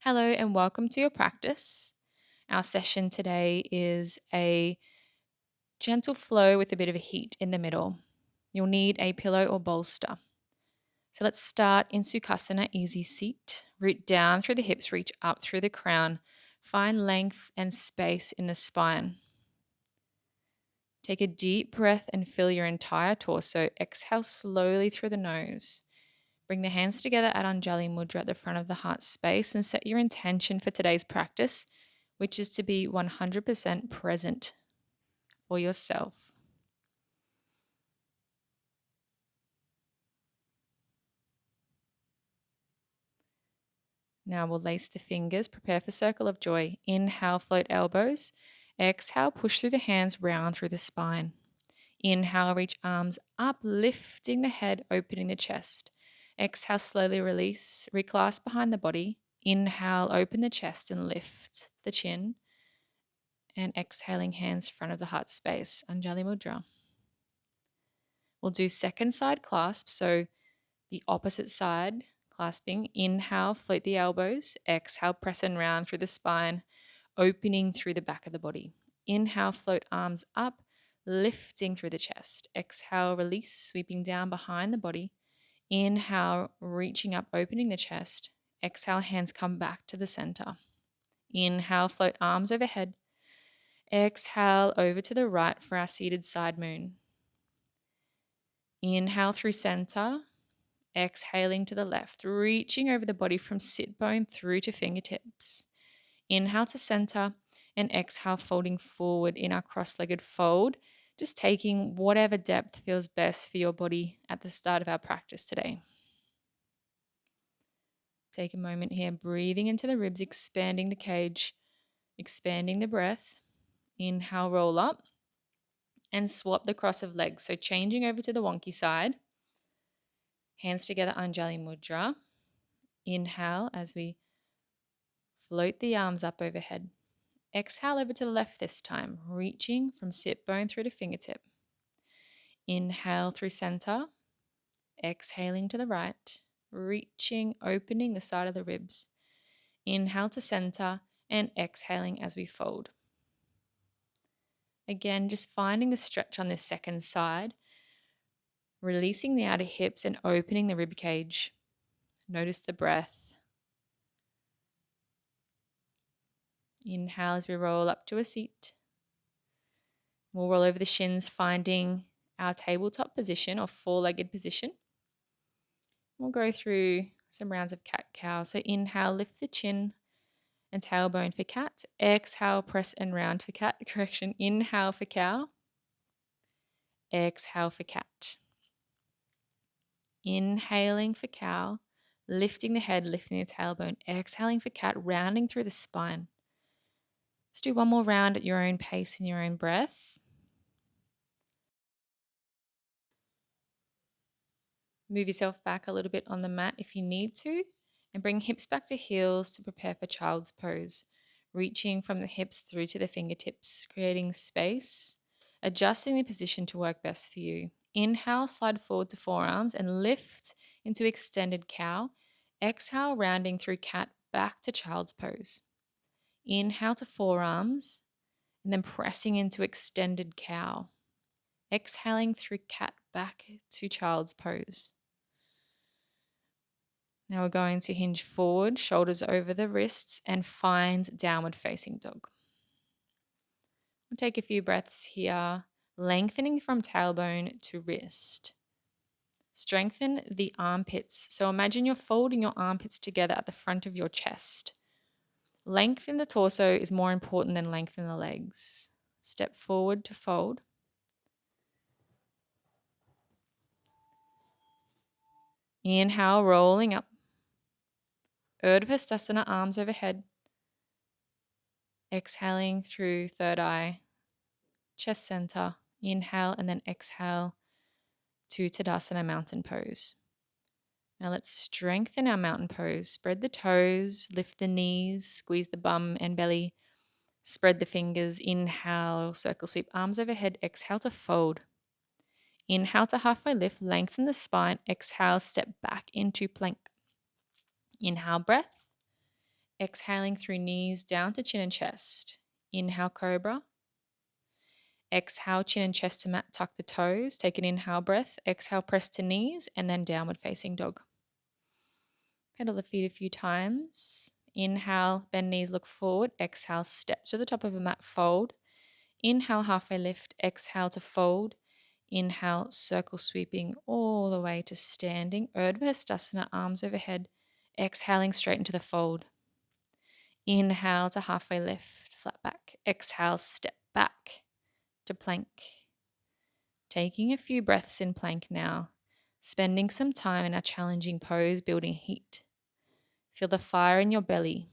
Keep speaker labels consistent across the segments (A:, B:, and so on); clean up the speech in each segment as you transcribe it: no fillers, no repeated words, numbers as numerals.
A: Hello and welcome to your practice. Our session today is a gentle flow with a bit of a heat in the middle. You'll need a pillow or bolster. So let's start in Sukasana, easy seat. Root down through the hips, reach up through the crown. Find length and space in the spine. Take a deep breath and fill your entire torso. Exhale slowly through the nose. Bring the hands together at Anjali Mudra at the front of the heart space and set your intention for today's practice, which is to be 100% present for yourself. Now we'll lace the fingers, prepare for circle of joy. Inhale, float elbows. Exhale, push through the hands, round through the spine. Inhale, reach arms up, lifting the head, opening the chest. Exhale, slowly release, reclasp behind the body. Inhale, open the chest and lift the chin. And exhaling, hands front of the heart space, Anjali Mudra. We'll do second side clasp, so the opposite side clasping. Inhale, float the elbows. Exhale, press and round through the spine, opening through the back of the body. Inhale, float arms up, lifting through the chest. Exhale, release, sweeping down behind the body. Inhale, reaching up, opening the chest. Exhale, hands come back to the center. Inhale, float arms overhead. Exhale over to the right for our seated side moon. Inhale through center. Exhaling to the left, reaching over the body from sit bone through to fingertips. Inhale to center and exhale, folding forward in our cross-legged fold, just taking whatever depth feels best for your body at the start of our practice today. Take a moment here, breathing into the ribs, expanding the cage, expanding the breath. Inhale, roll up and swap the cross of legs. So changing over to the wonky side. Hands together, Anjali Mudra. Inhale as we float the arms up overhead. Exhale over to the left this time, reaching from sit bone through to fingertip. Inhale through center. Exhaling to the right, reaching, opening the side of the ribs. Inhale to center and exhaling as we fold. Again, just finding the stretch on this second side, releasing the outer hips and opening the rib cage. Notice the breath. Inhale as we roll up to a seat. We'll roll over the shins, finding our tabletop position or four-legged position. We'll go through some rounds of cat-cow. So inhale, lift the chin and tailbone for cat. Exhale, press and round for cat. Correction, inhale for cow. Exhale for cat. Inhaling for cow, lifting the head, lifting the tailbone. Exhaling for cat, rounding through the spine. Let's do one more round at your own pace and your own breath. Move yourself back a little bit on the mat if you need to, and bring hips back to heels to prepare for child's pose. Reaching from the hips through to the fingertips, creating space, adjusting the position to work best for you. Inhale, slide forward to forearms and lift into extended cow. Exhale, rounding through cat back to child's pose. Inhale to forearms and then pressing into extended cow. Exhaling through cat back to child's pose. Now we're going to hinge forward, shoulders over the wrists, and find downward facing dog. We'll take a few breaths here, lengthening from tailbone to wrist. Strengthen the armpits. So imagine you're folding your armpits together at the front of your chest. Lengthen the torso is more important than lengthen the legs. Step forward to fold. Inhale, rolling up. Urdhva Hastasana, arms overhead. Exhaling through third eye, chest center. Inhale and then exhale to Tadasana, mountain pose. Now let's strengthen our mountain pose. Spread the toes, lift the knees, squeeze the bum and belly. Spread the fingers. Inhale, circle sweep, arms overhead. Exhale to fold. Inhale to halfway lift, lengthen the spine. Exhale, step back into plank. Inhale, breath. Exhaling through knees down to chin and chest. Inhale, cobra. Exhale, chin and chest to mat, tuck the toes. Take an inhale breath. Exhale, press to knees, and then downward facing dog. Pedal the feet a few times. Inhale, bend knees, look forward. Exhale, step to the top of a mat, fold. Inhale, halfway lift. Exhale to fold. Inhale, circle sweeping all the way to standing. Urdhva Hastasana, arms overhead. Exhaling straight into the fold. Inhale to halfway lift, flat back. Exhale, step back to plank. Taking a few breaths in plank now. Spending some time in our challenging pose, building heat. Feel the fire in your belly.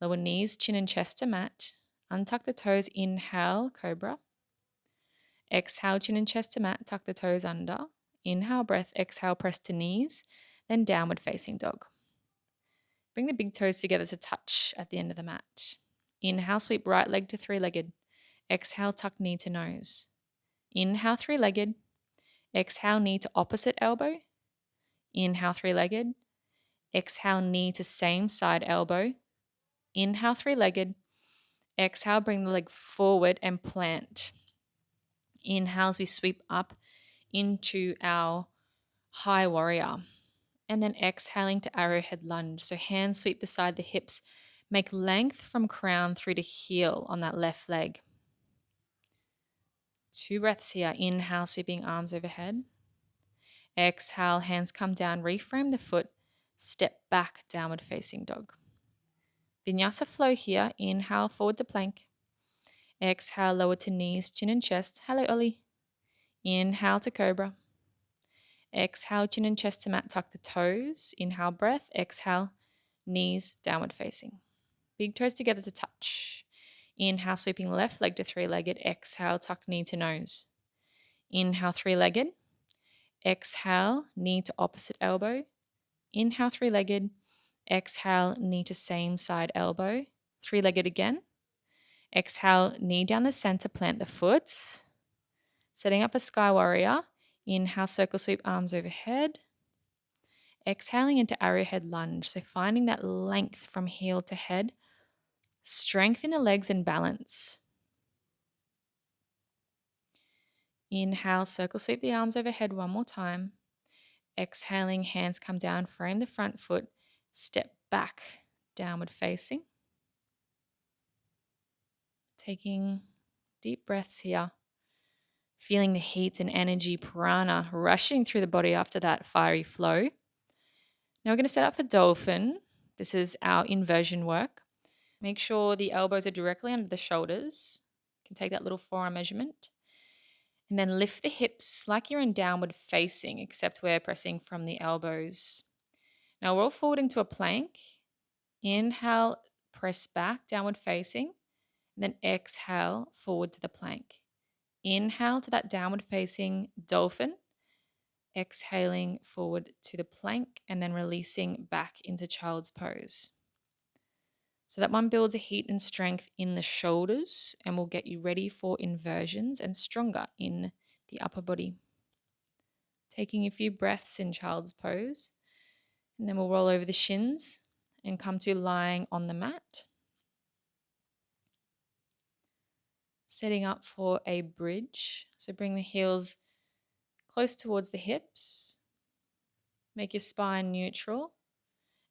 A: Lower knees, chin and chest to mat. Untuck the toes, inhale, cobra. Exhale, chin and chest to mat, tuck the toes under. Inhale, breath, exhale, press to knees, then downward facing dog. Bring the big toes together to touch at the end of the mat. Inhale, sweep right leg to three-legged. Exhale, tuck knee to nose. Inhale, three-legged. Exhale, knee to opposite elbow. Inhale, three-legged. Exhale, knee to same side elbow. Inhale, three-legged. Exhale, bring the leg forward and plant. Inhale as we sweep up into our high warrior. And then exhaling to arrowhead lunge. So hands sweep beside the hips. Make length from crown through to heel on that left leg. 2 breaths here. Inhale, sweeping arms overhead. Exhale, hands come down, reframe the foot, step back, downward facing dog. Vinyasa flow here. Inhale, forward to plank. Exhale, lower to knees, chin and chest. Hello, Ollie. Inhale to cobra. Exhale, chin and chest to mat, tuck the toes. Inhale, breath. Exhale, knees, downward facing. Big toes together to touch. Inhale, sweeping left leg to three-legged. Exhale, tuck knee to nose. Inhale, three-legged. Exhale, knee to opposite elbow. Inhale, three-legged. Exhale, knee to same side elbow. Three-legged again. Exhale, knee down the center, plant the foot. Setting up a sky warrior. Inhale, circle sweep, arms overhead. Exhaling into arrowhead lunge. So finding that length from heel to head. Strengthen the legs and balance. Inhale, circle sweep the arms overhead one more time. Exhaling, hands come down, frame the front foot, step back, downward facing. Taking deep breaths here. Feeling the heat and energy, prana, rushing through the body after that fiery flow. Now we're going to set up for dolphin. This is our inversion work. Make sure the elbows are directly under the shoulders. You can take that little forearm measurement. And then lift the hips like you're in downward facing, except we're pressing from the elbows. Now roll forward into a plank. Inhale, press back, downward facing. And then exhale, forward to the plank. Inhale to that downward facing dolphin. Exhaling forward to the plank and then releasing back into child's pose. So that one builds a heat and strength in the shoulders and will get you ready for inversions and stronger in the upper body. Taking a few breaths in child's pose. And then we'll roll over the shins and come to lying on the mat. Setting up for a bridge. So bring the heels close towards the hips. Make your spine neutral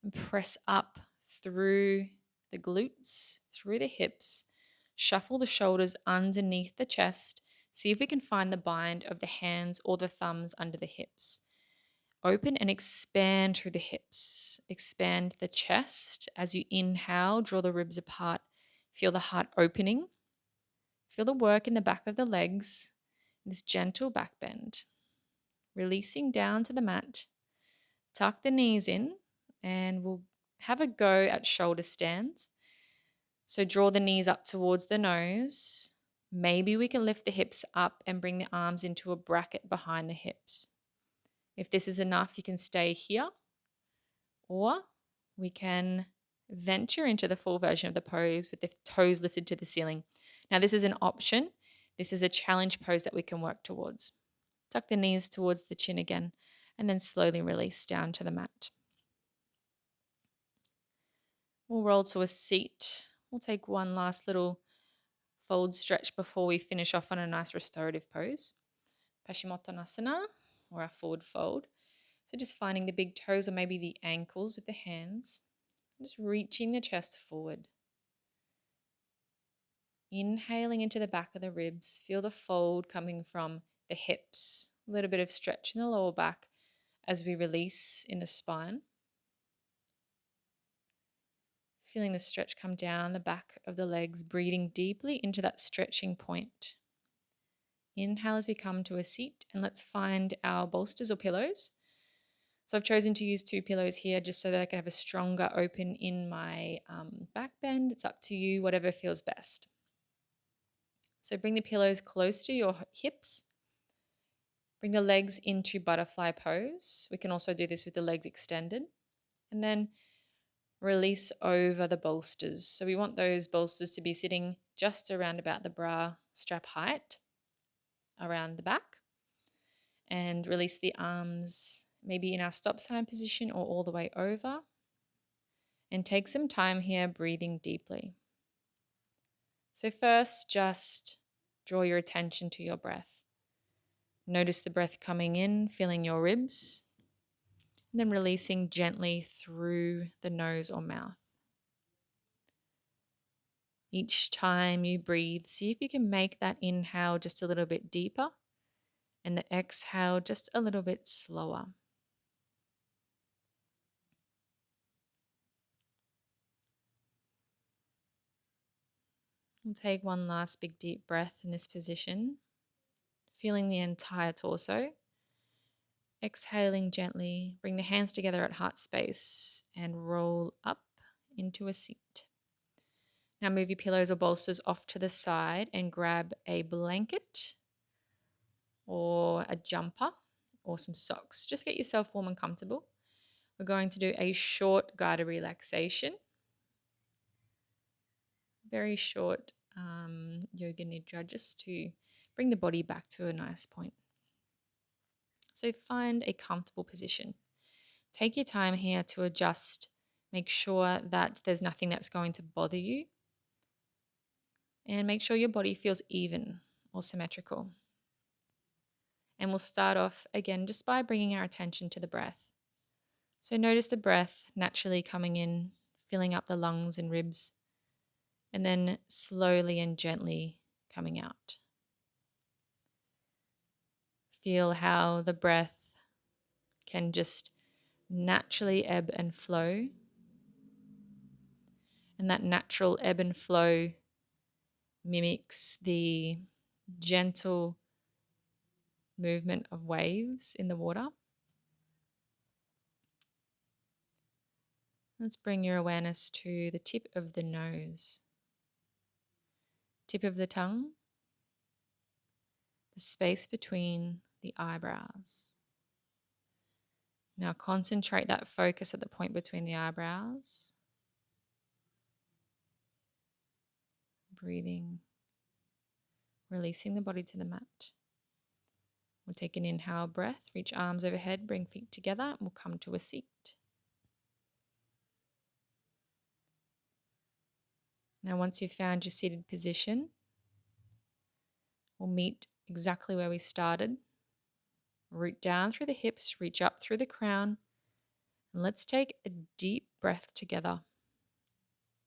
A: and press up through the glutes, through the hips. Shuffle the shoulders underneath the chest. See if we can find the bind of the hands or the thumbs under the hips. Open and expand through the hips. Expand the chest. As you inhale, draw the ribs apart. Feel the heart opening. Feel the work in the back of the legs. This gentle back bend. Releasing down to the mat. Tuck the knees in and we'll have a go at shoulder stands. So draw the knees up towards the nose. Maybe we can lift the hips up and bring the arms into a bracket behind the hips. If this is enough, you can stay here, or we can venture into the full version of the pose with the toes lifted to the ceiling. Now, this is an option. This is a challenge pose that we can work towards. Tuck the knees towards the chin again, and then slowly release down to the mat. We'll roll to a seat. We'll take one last little fold stretch before we finish off on a nice restorative pose. Paschimottanasana, or our forward fold. So just finding the big toes or maybe the ankles with the hands. Just reaching the chest forward. Inhaling into the back of the ribs. Feel the fold coming from the hips. A little bit of stretch in the lower back as we release in the spine. Feeling the stretch come down the back of the legs, breathing deeply into that stretching point. Inhale as we come to a seat, and let's find our bolsters or pillows. So I've chosen to use 2 pillows here just so that I can have a stronger open in my back bend. It's up to you, whatever feels best. So bring the pillows close to your hips. Bring the legs into butterfly pose. We can also do this with the legs extended. And then release over the bolsters. So we want those bolsters to be sitting just around about the bra strap height around the back. And release the arms maybe in our stop sign position or all the way over. And take some time here breathing deeply. So first, just draw your attention to your breath. Notice the breath coming in, feeling your ribs, and then releasing gently through the nose or mouth. Each time you breathe, see if you can make that inhale just a little bit deeper and the exhale just a little bit slower. And take one last big deep breath in this position, feeling the entire torso. Exhaling gently, bring the hands together at heart space and roll up into a seat. Now move your pillows or bolsters off to the side and grab a blanket or a jumper or some socks. Just get yourself warm and comfortable. We're going to do a short guided relaxation. Very short yoga nidra just to bring the body back to a nice point. So find a comfortable position. Take your time here to adjust. Make sure that there's nothing that's going to bother you. And make sure your body feels even or symmetrical. And we'll start off again just by bringing our attention to the breath. So notice the breath naturally coming in, filling up the lungs and ribs, and then slowly and gently coming out. Feel how the breath can just naturally ebb and flow. And that natural ebb and flow mimics the gentle movement of waves in the water. Let's bring your awareness to the tip of the nose, tip of the tongue, the space between the eyebrows. Now concentrate that focus at the point between the eyebrows. Breathing, releasing the body to the mat. We'll take an inhale breath, reach arms overhead, bring feet together, and we'll come to a seat. Now once you've found your seated position, we'll meet exactly where we started. Root down through the hips, reach up through the crown, and let's take a deep breath together.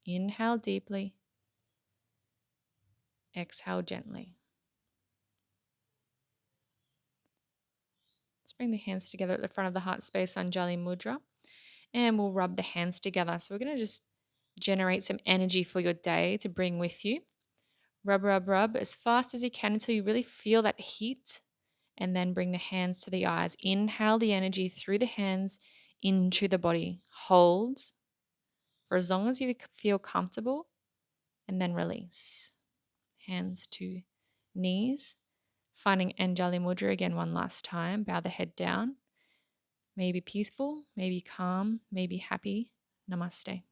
A: Inhale deeply, exhale gently. Let's bring the hands together at the front of the heart space, Anjali Mudra, and we'll rub the hands together. So we're going to just generate some energy for your day to bring with you. Rub, rub, rub as fast as you can until you really feel that heat, and then bring the hands to the eyes. Inhale the energy through the hands into the body. Hold for as long as you feel comfortable, and then release. Hands to knees. Finding Anjali Mudra again one last time. Bow the head down. Maybe peaceful, maybe calm, maybe happy. Namaste.